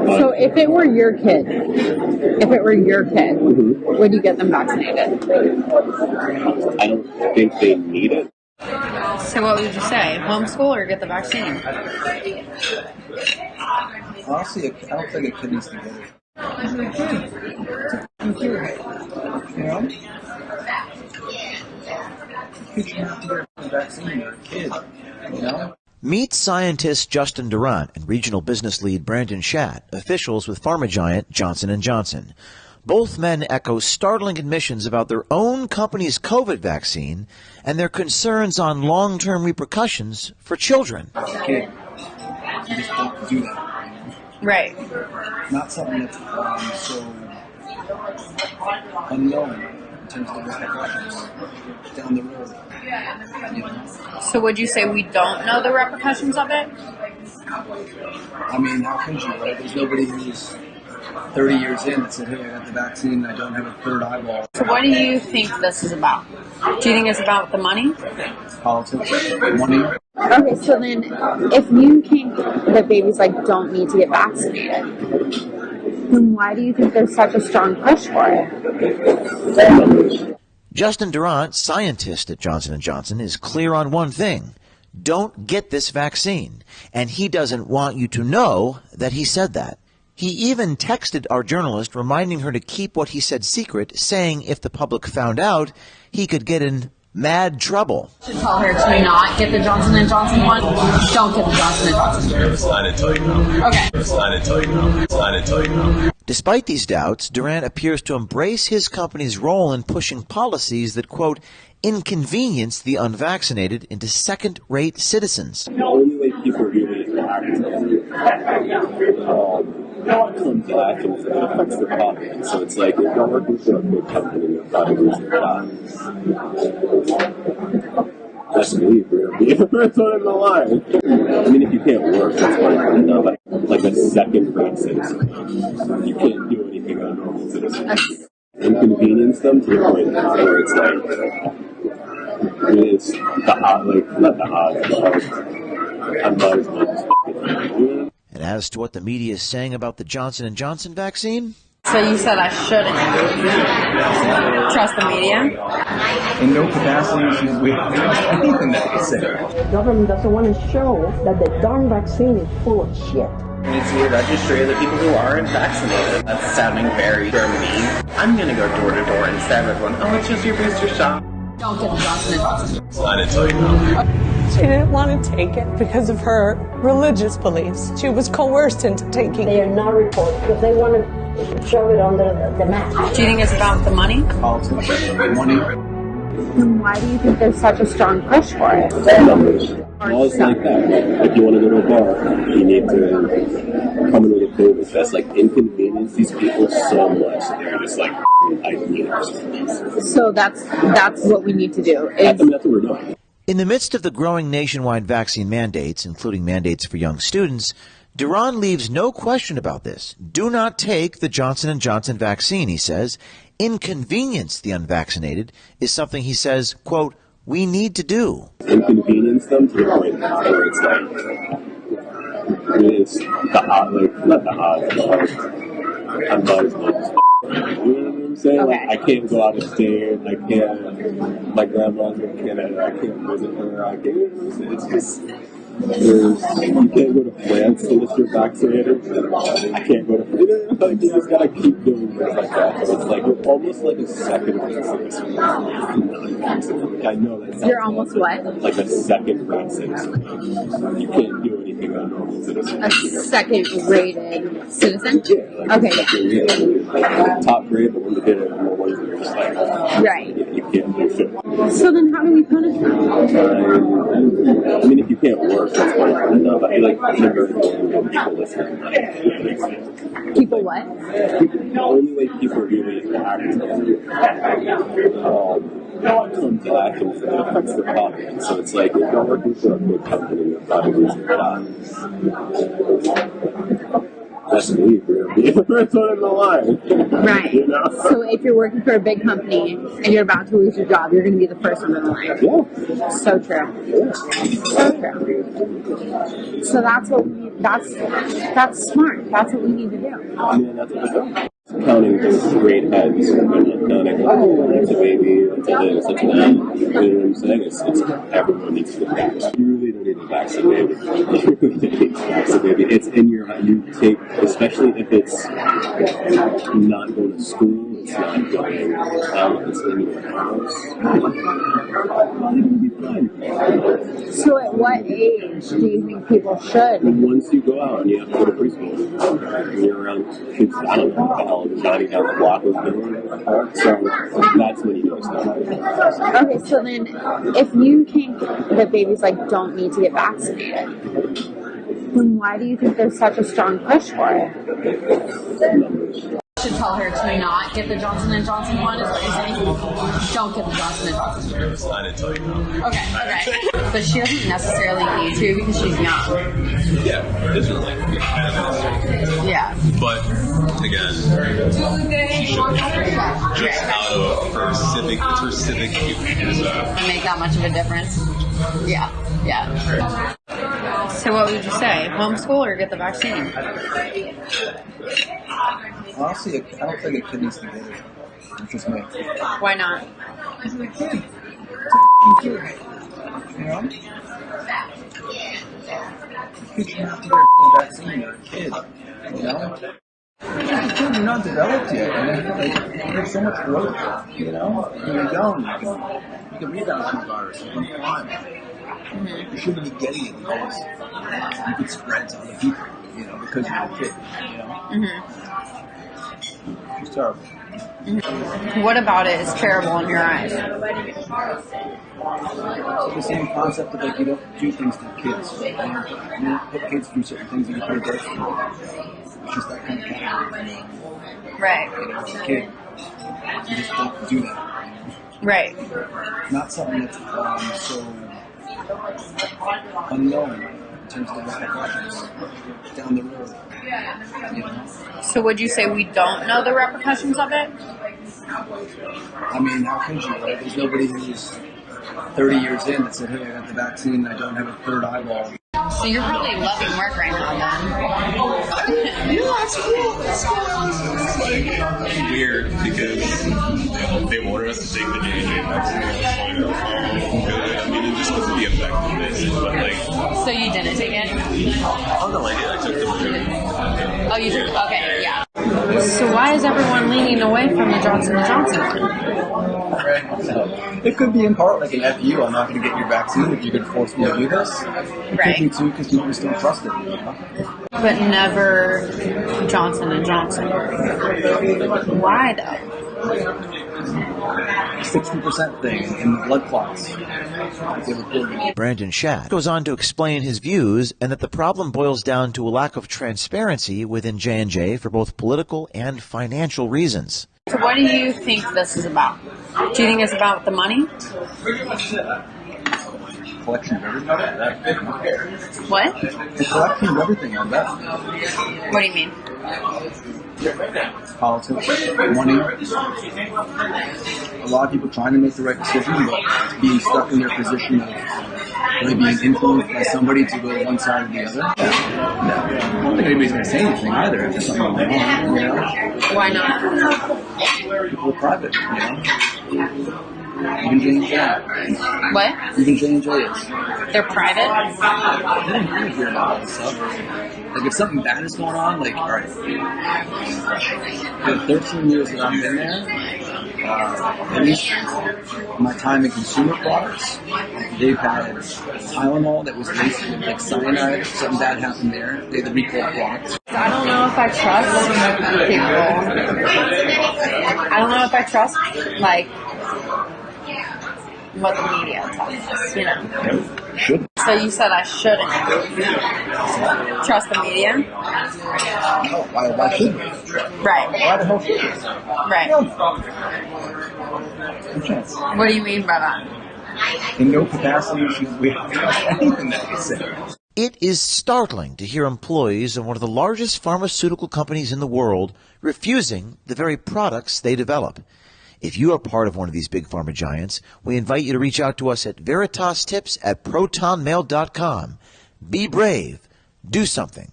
So if it were your kid, would you get them vaccinated? I don't think they need it. So what would you say? Homeschool or get the vaccine? Honestly, I don't think a kid needs to get it. You know? You shouldn't have to get a vaccine. You're a kid. You know? Meet scientist Justin Durant and regional business lead Brandon Schatt, officials with pharma giant Johnson & Johnson. Both men echo startling admissions about their own company's COVID vaccine and their concerns on long-term repercussions for children. Kid, you just don't do that. Right. Not something that's so unknown in terms of the repercussions down the road. You know? So would you say we don't know the repercussions of it? I mean, how could you, right? There's nobody who's 30 years in that said, hey, I got the vaccine and I don't have a third eyeball. So what do you think this is about? Do you think it's about the money? Politics, money. Okay, so then if you think that babies don't need to get vaccinated, then why do you think there's such a strong push for it? Justin Durant, scientist at Johnson & Johnson, is clear on one thing. Don't get this vaccine. And he doesn't want you to know that he said that. He even texted our journalist reminding her to keep what he said secret, saying if the public found out, he could get in mad trouble. To tell her to not get the Johnson & Johnson one, don't get the Johnson & Johnson. I didn't tell you no. Okay. I didn't tell you no. I didn't tell you no. Despite these doubts, Durant appears to embrace his company's role in pushing policies that, quote, inconvenience the unvaccinated into second-rate citizens. The only way people really act comes back and it affects the pocket. So it's like if you're working for a big company, you're probably losing jobs. That's me, bro. Be the first one in the line. I mean, if you can't work, that's fine. But not like a second-rate citizen. You can't do anything on a normal citizen. Inconvenience them to the point where it's like, it's the odd, not the odds, but I'm not as much as And as to what the media is saying about the Johnson & Johnson vaccine? So you said I shouldn't trust the media? In no capacity should we anything that they say. The government doesn't want to show that the darn vaccine is full of shit. We need to register the people who aren't vaccinated. That's sounding very mean. I'm going to go door to door and stab everyone. Oh, it's just your booster shot. Don't get the Johnson & Johnson. I didn't tell you no. She didn't want to take it because of her religious beliefs. She was coerced into taking They it. are not reported because they want to shove it under the mat. Do you think it's about the money? Politics, money. Then why do you think there's such a strong push for it? Laws like that. If you want to go to a bar, you need to come in with a COVID test. Inconvenience these people so much. They're just I need it. So that's what we need to do. That's what we're doing. In the midst of the growing nationwide vaccine mandates, including mandates for young students, Durant leaves no question about this. Do not take the Johnson & Johnson vaccine, he says. Inconvenience the unvaccinated is something he says, quote, we need to do. Inconvenience them to the point where it's it's the odd, not the odds, but I'm not as much as you know what I'm saying? Okay. I can't go out and stay. I can't, my grandma's in Canada, I can't visit her, I can't, it's just, you can't go to France unless you're vaccinated. I can't go to France. You just gotta keep doing things like that. So it's you're almost like a second-rate citizen. I know that's You're almost what? Like a second-rate citizen. You can't do anything on a normal citizen. A second-rated citizen? Okay, yeah. Top grade, but when you get it, the ones that you're just Right. You can't do shit. So then how do we punish them? I mean, if you can't work, that's fine enough. I feel like people listen. People what? The only way people really act comes back and it affects the pocket. So it's if you're working for a big company, you're probably losing jobs. That's me, bro. Be the first one in the line. Right. You know? So if you're working for a big company and you're about to lose your job, you're going to be the first one in the line. Yeah. So true. Yeah. So true. So that's what That's smart. That's what we need to do. I mean, that's what they're doing. Counting the straight heads, counting, oh, that's a baby, that's a this, that's a that. You know what I'm saying? It's everyone needs to get vaccinated. You really don't need to vaccinate. You really don't need to vaccinate. It's in your, you take, especially if it's not going to school, it's not going out, it's in your house. You'll be fine. So at what age do you think people should? Once you go out and you have to go to preschool, and you're around kids, I don't know what the hell Johnny down the block was doing. So that's when you know stuff. Okay, so then if you think that babies like don't need to get vaccinated, then why do you think there's such a strong push for it? Should tell her to not get the Johnson & Johnson one, is what you're saying? Don't get the Johnson & Johnson. I didn't tell you no. Okay. But she doesn't necessarily need to because she's young. Yeah, this is like Yeah. But again, she shouldn't just out of her civic. It's her civic duty. Make that much of a difference. Yeah. So what would you say? Homeschool or get the vaccine? Honestly, I don't think a kid needs to get it. It's just me. Why not? Because of the kid. It's a kid. You know? Kids shouldn't have to get a vaccine. They're a kid. You know? You're not developed yet. And there's so much growth. You know? When you're young, you can rebound from the virus. You can fine. Mm-hmm. You shouldn't be getting it because you could spread to other people. You know, because you're a kid. You know? Mm-hmm. It's terrible. Mm-hmm. What about it is terrible in your eyes? It's the same concept of like you don't do things to kids. You don't put kids through certain things that you put adults through. It's just that kind of category. Right. You know, as a kid, you just don't do that. Right. Not something that's so unknown in terms of the repercussions down the road. You know? So would you say we don't know the repercussions of it? I mean, how could you, right? There's nobody who's 30 years in that said, hey, I got the vaccine and I don't have a third eyeball. So you're really loving work right now, then? Yeah, that's cool. It's weird because they wanted us to take the J&J vaccine. I mean, it just wasn't the effectiveness, but like. So you didn't take it? Oh no, I did. I took the Moderna. Oh, you took? Okay, yeah. So why is everyone leaning away from the Johnson & Johnson one? It could be in part like an FU. I'm not going to get your vaccine if you're going to force me to do this. Right. Could be too because people just don't trust it. You know? But never Johnson & Johnson. Why though? 60% thing in blood clots. Brandon Schatt goes on to explain his views and that the problem boils down to a lack of transparency within J&J for both political and financial reasons. So what do you think this is about? Do you think it's about the money? Collection of everything. What? The collection of everything, I bet. What do you mean? Politics, money. A lot of people trying to make the right decision, but being stuck in their position of really being influenced by somebody to go one side or the other. I don't think anybody's going to say anything either if there's something going on, you know? Why not? People are private, you know? Even J&J. What? Even J&J is. They're private? I don't hear about all this stuff. Like, if something bad is going on, like, alright. The 13 years that I've been there, at least my time in consumer products, they've had Tylenol that was laced with, like, cyanide. If something bad happened there, they had the recall products. I don't know if I trust people. I don't know if I trust, like, what the media tells us, you know. You should. So you said I shouldn't trust the media? No, why shouldn't you? Right. Why the hell should you? Right. No chance. What do you mean by that? In no capacity should we trust anything that you say. It is startling to hear employees of one of the largest pharmaceutical companies in the world refusing the very products they develop. If you are part of one of these big pharma giants, we invite you to reach out to us at veritastips@protonmail.com. Be brave. Do something.